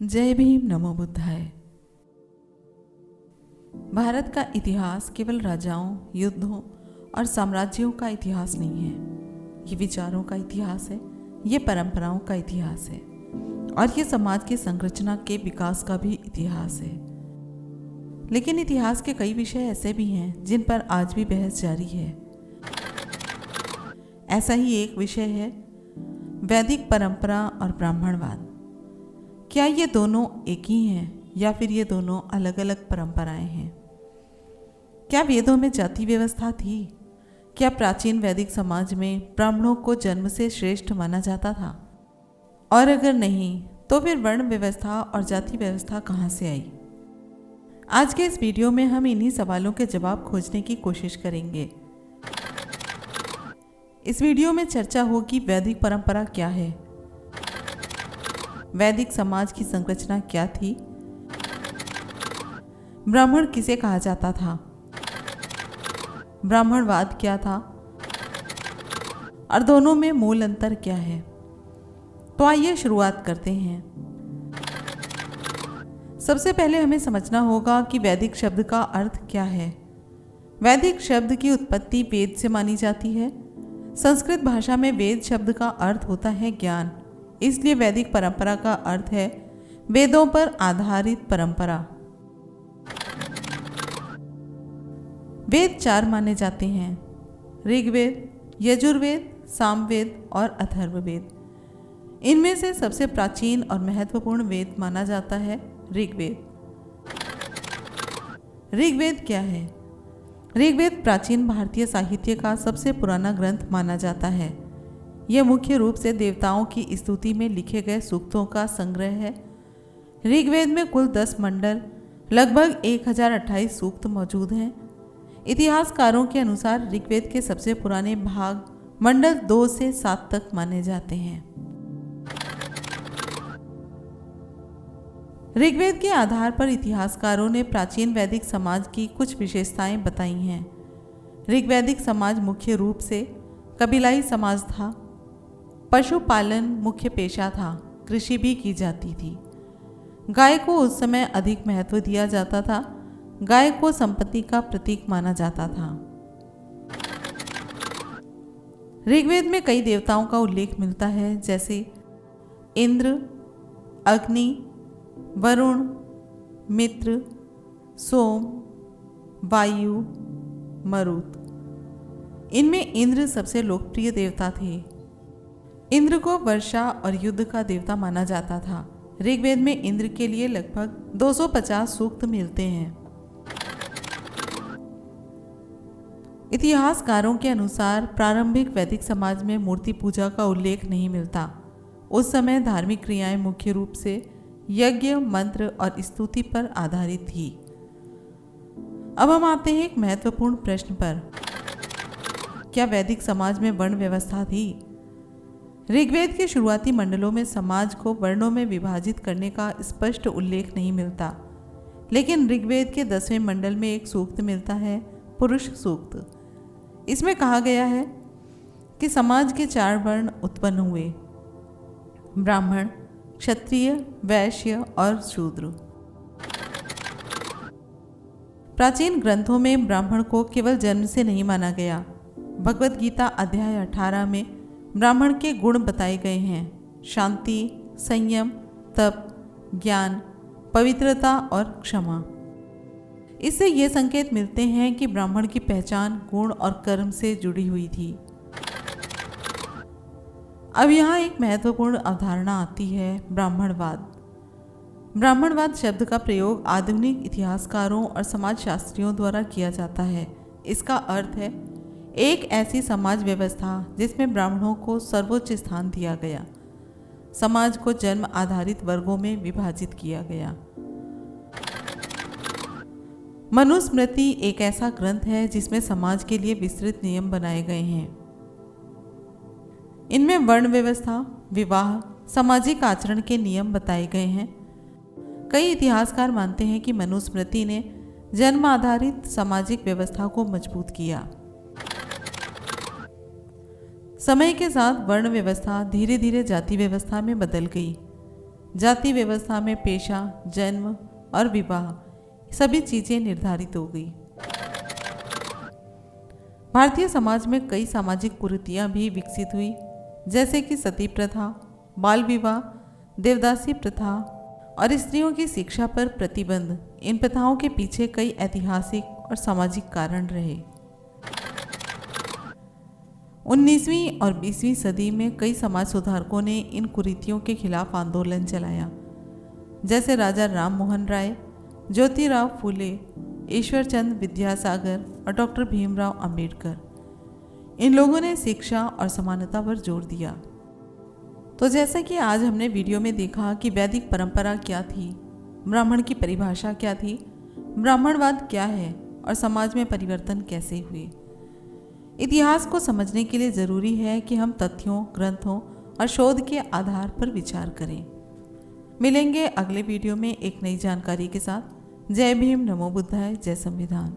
जय भीम नमो बुद्धाय। भारत का इतिहास केवल राजाओं, युद्धों और साम्राज्यों का इतिहास नहीं है। ये विचारों का इतिहास है, ये परंपराओं का इतिहास है और ये समाज की संरचना के विकास का भी इतिहास है। लेकिन इतिहास के कई विषय ऐसे भी हैं जिन पर आज भी बहस जारी है। ऐसा ही एक विषय है वैदिक परंपरा और ब्राह्मणवाद। क्या ये दोनों एक ही हैं या फिर ये दोनों अलग अलग परंपराएं हैं? क्या वेदों में जाति व्यवस्था थी? क्या प्राचीन वैदिक समाज में ब्राह्मणों को जन्म से श्रेष्ठ माना जाता था? और अगर नहीं तो फिर वर्ण व्यवस्था और जाति व्यवस्था कहाँ से आई? आज के इस वीडियो में हम इन्हीं सवालों के जवाब खोजने की कोशिश करेंगे। इस वीडियो में चर्चा होगी वैदिक परंपरा क्या है, वैदिक समाज की संरचना क्या थी, ब्राह्मण किसे कहा जाता था, ब्राह्मणवाद क्या था और दोनों में मूल अंतर क्या है। तो आइए शुरुआत करते हैं। सबसे पहले हमें समझना होगा कि वैदिक शब्द का अर्थ क्या है। वैदिक शब्द की उत्पत्ति वेद से मानी जाती है। संस्कृत भाषा में वेद शब्द का अर्थ होता है ज्ञान, इसलिए वैदिक परंपरा का अर्थ है वेदों पर आधारित परंपरा। वेद 4 माने जाते हैं: ऋग्वेद, यजुर्वेद, सामवेद और अथर्ववेद। इनमें से सबसे प्राचीन और महत्वपूर्ण वेद माना जाता है ऋग्वेद। ऋग्वेद क्या है? ऋग्वेद प्राचीन भारतीय साहित्य का सबसे पुराना ग्रंथ माना जाता है। यह मुख्य रूप से देवताओं की स्तुति में लिखे गए सूक्तों का संग्रह है। ऋग्वेद में कुल 10 मंडल, लगभग 1028 सूक्त मौजूद हैं। इतिहासकारों के अनुसार ऋग्वेद के सबसे पुराने भाग मंडल 2 से 7 तक माने जाते हैं। ऋग्वेद के आधार पर इतिहासकारों ने प्राचीन वैदिक समाज की कुछ विशेषताएं बताई हैं। ऋग्वैदिक समाज मुख्य रूप से कबीलाई समाज था। पशुपालन मुख्य पेशा था, कृषि भी की जाती थी। गाय को उस समय अधिक महत्व दिया जाता था। गाय को संपत्ति का प्रतीक माना जाता था। ऋग्वेद में कई देवताओं का उल्लेख मिलता है, जैसे इंद्र, अग्नि, वरुण, मित्र, सोम, वायु, मरुत। इनमें इंद्र सबसे लोकप्रिय देवता थे। इंद्र को वर्षा और युद्ध का देवता माना जाता था। ऋग्वेद में इंद्र के लिए लगभग 250 सूक्त मिलते हैं। इतिहासकारों के अनुसार प्रारंभिक वैदिक समाज में मूर्ति पूजा का उल्लेख नहीं मिलता। उस समय धार्मिक क्रियाएं मुख्य रूप से यज्ञ, मंत्र और स्तुति पर आधारित थी। अब हम आते हैं एक महत्वपूर्ण प्रश्न पर। क्या वैदिक समाज में वर्ण व्यवस्था थी? ऋग्वेद के शुरुआती मंडलों में समाज को वर्णों में विभाजित करने का स्पष्ट उल्लेख नहीं मिलता, लेकिन ऋग्वेद के 10वें मंडल में एक सूक्त मिलता है, पुरुष सूक्त। इसमें कहा गया है कि समाज के 4 वर्ण उत्पन्न हुए: ब्राह्मण, क्षत्रिय, वैश्य और शूद्र। प्राचीन ग्रंथों में ब्राह्मण को केवल जन्म से नहीं माना गया। भगवद गीता अध्याय 18 में ब्राह्मण के गुण बताए गए हैं: शांति, संयम, तप, ज्ञान, पवित्रता और क्षमा। इससे ये संकेत मिलते हैं कि ब्राह्मण की पहचान गुण और कर्म से जुड़ी हुई थी। अब यहाँ एक महत्वपूर्ण अवधारणा आती है, ब्राह्मणवाद। ब्राह्मणवाद शब्द का प्रयोग आधुनिक इतिहासकारों और समाजशास्त्रियों द्वारा किया जाता है। इसका अर्थ है एक ऐसी समाज व्यवस्था जिसमें ब्राह्मणों को सर्वोच्च स्थान दिया गया। समाज को जन्म आधारित वर्गों में विभाजित किया गया। मनुस्मृति एक ऐसा ग्रंथ है जिसमें समाज के लिए विस्तृत नियम बनाए गए हैं। इनमें वर्ण व्यवस्था, विवाह, सामाजिक आचरण के नियम बताए गए हैं। कई इतिहासकार मानते हैं कि मनुस्मृति ने जन्म आधारित सामाजिक व्यवस्था को मजबूत किया। समय के साथ वर्ण व्यवस्था धीरे धीरे जाति व्यवस्था में बदल गई। जाति व्यवस्था में पेशा, जन्म और विवाह सभी चीजें निर्धारित हो गई। भारतीय समाज में कई सामाजिक कुरीतियां भी विकसित हुई, जैसे कि सती प्रथा, बाल विवाह, देवदासी प्रथा और स्त्रियों की शिक्षा पर प्रतिबंध। इन प्रथाओं के पीछे कई ऐतिहासिक और सामाजिक कारण रहे। 19वीं और 20वीं सदी में कई समाज सुधारकों ने इन कुरीतियों के खिलाफ आंदोलन चलाया, जैसे राजा राम मोहन राय, ज्योतिराव फूले, ईश्वरचंद विद्यासागर और डॉक्टर भीमराव अंबेडकर। इन लोगों ने शिक्षा और समानता पर जोर दिया। तो जैसा कि आज हमने वीडियो में देखा कि वैदिक परंपरा क्या थी, ब्राह्मण की परिभाषा क्या थी, ब्राह्मणवाद क्या है और समाज में परिवर्तन कैसे हुए। इतिहास को समझने के लिए ज़रूरी है कि हम तथ्यों, ग्रंथों और शोध के आधार पर विचार करें। मिलेंगे अगले वीडियो में एक नई जानकारी के साथ। जय भीम, नमो बुद्धाय, जय संविधान।